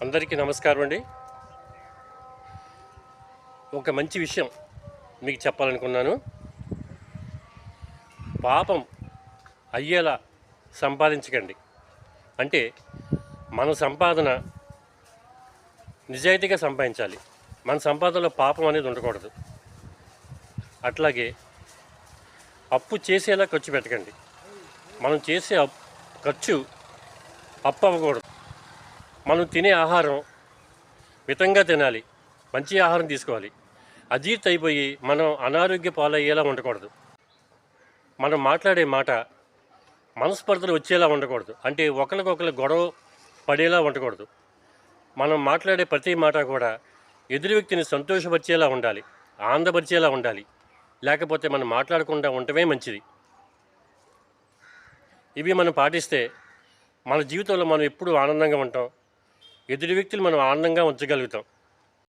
అందరికీ నమస్కారం అండి. ఒక మంచి విషయం మీకు చెప్పాలనుకున్నాను. పాపం అయ్యేలా సంపాదించకండి. అంటే మన సంపాదన నిజాయితీగా సంపాదించాలి. మన సంపాదనలో పాపం అనేది ఉండకూడదు. అట్లాగే అప్పు చేసేలా ఖర్చు పెట్టకండి. మనం చేసే ఖర్చు అప్పు అవ్వకూడదు. మనం తినే ఆహారం మితంగా తినాలి. మంచి ఆహారం తీసుకోవాలి. అజీర్తి అయిపోయి మనం అనారోగ్య పాలయ్యేలా ఉండకూడదు. మనం మాట్లాడే మాట మనస్పర్ధలు వచ్చేలా ఉండకూడదు. అంటే ఒకరికొకరు గొడవ పడేలా ఉండకూడదు. మనం మాట్లాడే ప్రతి మాట కూడా ఎదురు వ్యక్తిని సంతోషపరిచేలా ఉండాలి, ఆనందపరిచేలా ఉండాలి. లేకపోతే మనం మాట్లాడకుండా ఉండటమే మంచిది. ఇవి మనం పాటిస్తే మన జీవితంలో మనం ఎప్పుడూ ఆనందంగా ఉంటాం. ఎదుటి వ్యక్తులు మనం ఆనందంగా ఉంచగలుగుతాం.